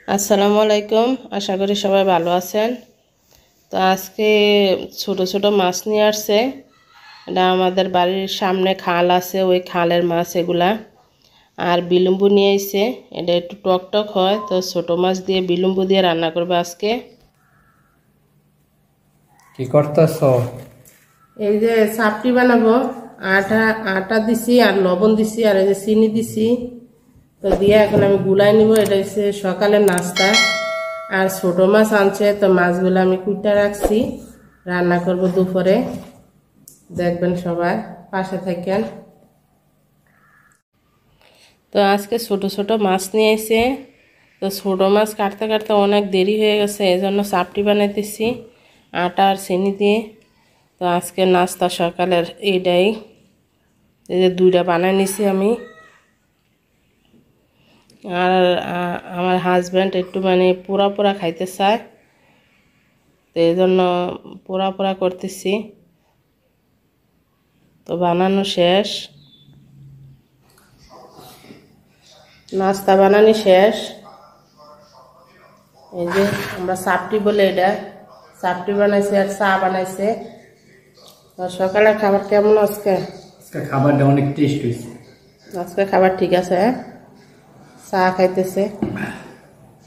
আসসালামু আলাইকুম। আশা করি সবাই ভালো আছেন। তো আজকে ছোট ছোট মাছ নিয়ে আসছে। এটা আমাদের বাড়ির সামনে খাল আছে, ওই খালের মাছ এগুলা। আর বিলম্বু নিয়ে এসে এটা একটু টক টক হয়, তো ছোট মাছ দিয়ে বিলম্বু দিয়ে রান্না করবে আজকে। কি করতেছ? এই যে চাপটি বানাবো। আটা আটা দিছি আর লবণ দিছি আর এই যে চিনি দিছি। তো দিয়ে এখন আমি গুলাই নিব। এটা হচ্ছে সকালের নাস্তা। আর ছোট মাছ আনছে, তো মাছগুলো আমি কুইটা রাখছি, রান্না করব দুপুরে। দেখবেন সবাই, পাশে থাকেন। তো আজকে ছোট ছোট মাছ নিয়ে এসে, তো ছোট মাছ কাটতে কাটতে অনেক দেরি হয়ে গেছে, এই জন্য চাপটি বানাইতেছি আটা আর চিনি দিয়ে। তো আজকে নাস্তা সকালের এইটাই। এই যে দুইটা বানাই নিছি আমি। আর আমার হাজব্যান্ড একটু পোড়া পোড়া খাইতে চায়, তো এই জন্য পোড়া পোড়া করতেছি। তো বানানো শেষ, নাস্তা বানানি শেষ। এই যে আমরা চাপটি বলে, এটা চাপটি বানাইছে আর চা বানাইছে। সকালের খাবার কেমন আজকে? খাবারটা অনেক টেস্ট হয়েছে। আজকে খাবার ঠিক আছে। চা খাইতেছে।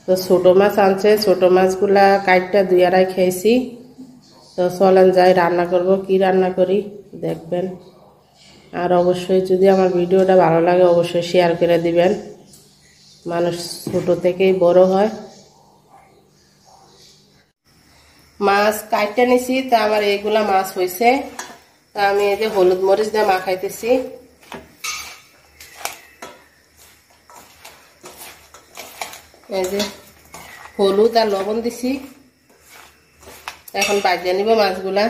তো ছোট মাছ আনছে, ছোট মাছগুলা কাইটটা দুই আড়াই খেয়েছি। তো চলেন যাই রান্না করব। কি রান্না করি দেখবেন। আর অবশ্যই যদি আমার ভিডিওটা ভালো লাগে অবশ্যই শেয়ার করে দিবেন। মানুষ ছোট থেকেই বড় হয়। মাছ কাইটটা নিছি, তা আমার এইগুলা মাছ হয়েছে। তা আমি এই যে হলুদ মরিচ দিয়ে মাখাইতেছি। এই যে হলুদ আর লবণ দিছি। এখন বাজিয়ে নিব মাছগুলা।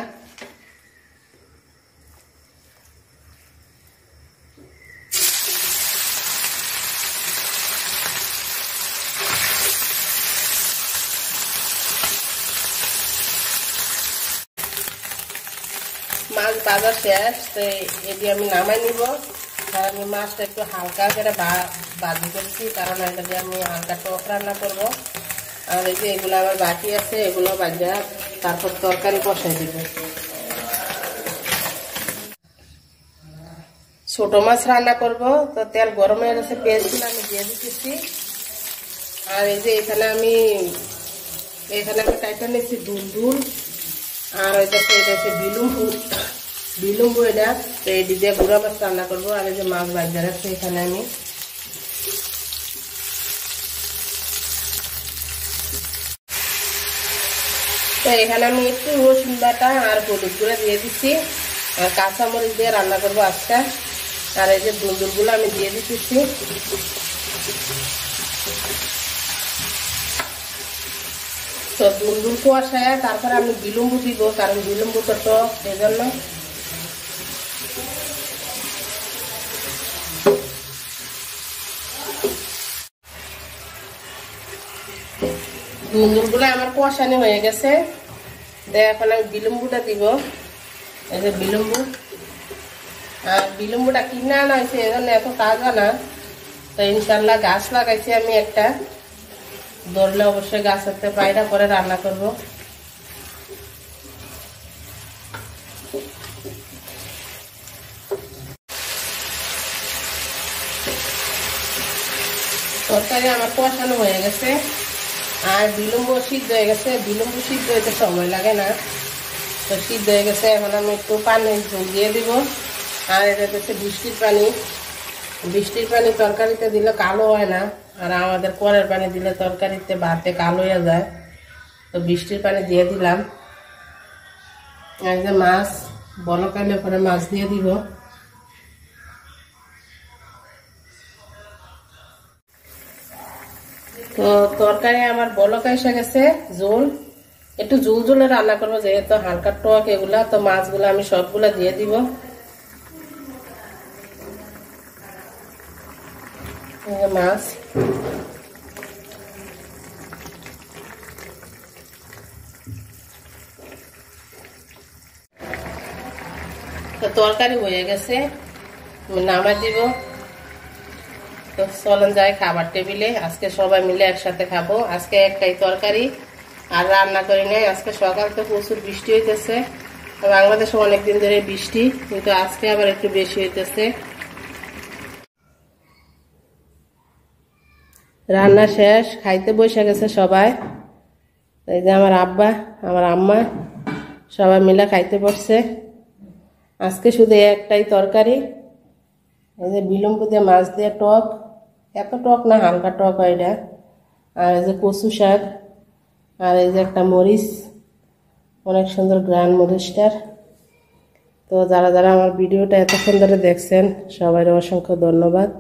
মাছ ভাজা শেষ, তো এটি আমি নামাই নিব। আর আমি মাছটা একটু হালকা করে ভাজি করছি, কারণ এটা দিয়ে আমি হালকা টক রান্না করব। আর এই যে এগুলো আমার বাকি আছে, এগুলো ভাজা তারপর তরকারি বসাই দিব। ছোট মাছ রান্না করব, তো তেল গরম হয়ে গেছে, পেঁয়াজগুলো আমি দিয়ে দিতেছি। আর এই যে এখানে আমি কাইটা নিচ্ছি দুল। আর এটা হচ্ছে বিলম্বু এটা। তো এই দিয়ে গুঁড়া মাছ রান্না করবো। আর এই যে মাছ ভাজা রাখছি এখানে আমি। তো এখানে আমি একটু রসুন বাটা আর হলুদ গুঁড়া দিয়ে দিচ্ছি, আর কাঁচামরিচ দিয়ে রান্না করবো আজকে। আর এই যে দুলগুলো আমি দিয়ে দিতেছি। তো দুল কুয়াশায় তারপরে আমি বিলম্বু দিব, কারণ বিলম্বু তো টক, এই জন্য। দুলগুলো আমার কষানি হয়ে গেছে। এখন আমি বিলম্বুটা দিব। এই যে বিলম্বু, আর বিলম্বুটা কিনে আনা হয়েছে, এই জন্য এত তাজা না। তো ইনশাল্লাহ গাছ লাগাইছি আমি একটা, ধরলে অবশ্যই গাছের পায়রা করে রান্না করব। তরকারি আমার কষানো হয়ে গেছে, আর বিলম্বু সিদ্ধ হয়ে গেছে। বিলম্বু সিদ্ধ হইতে সময় লাগে না, তো সিদ্ধ হয়ে গেছে। এখন আমি একটু পানি দিয়ে দিব। আর এটা হচ্ছে বৃষ্টির পানি তরকারিতে দিলে কালো হয় না, আর আমাদের কলের পানি দিলে তরকারিতে ভাতে কালো হয়ে যায়। তো বৃষ্টির পানি দিয়ে দিলাম। এই যে মাছ বলকাইলে পরে মাছ দিয়ে দিব। তো তরকারি আমার বলক এসে গেছে, ঝোল একটু ঝোলে রান্না করবো, যেহেতু হালকা টক এগুলা। তো মাছগুলো আমি সবগুলা দিয়ে দিব। মাছ তো তরকারি হয়ে গেছে, নামাই দিব। তো চলেন যাই খাবার টেবিলে। আজকে সবাই মিলে একসাথে খাবো। আজকে একটাই তরকারি আর রান্না করি নাই। আজকে সকাল তো প্রচুর বৃষ্টি হইতেছে, বাংলাদেশে অনেকদিন ধরে বৃষ্টি, কিন্তু আজকে আবার একটু বেশি হইতেছে। রান্না শেষ, খাইতে বসে গেছে সবাই। এই যে আমার আব্বা, আমার আম্মা সবাই মিলে খাইতে বসছে। আজকে শুধু একটাই তরকারি, এই যে বিলম্বু দিয়ে মাছ দিয়ে টক, এত টক না, হালকা টক হয় এটা। আর এই যে কচু শাক, আর এই যে একটা মরিচ, অনেক সুন্দর গ্রান মরিচটার। তো যারা যারা আমার ভিডিওটা এতক্ষণ ধরে দেখছেন সবাই অসংখ্য ধন্যবাদ।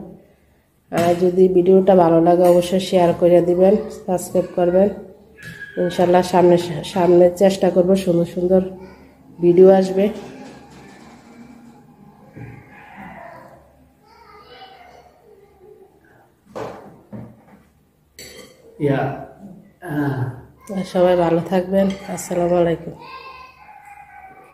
আর যদি ভিডিওটা ভালো লাগে অবশ্যই শেয়ার করে দিবেন, সাবস্ক্রাইব করবেন। ইনশাল্লাহ সামনে চেষ্টা করব সুন্দর সুন্দর ভিডিও আসবে। সবাই ভালো থাকবেন। আসসালামু আলাইকুম।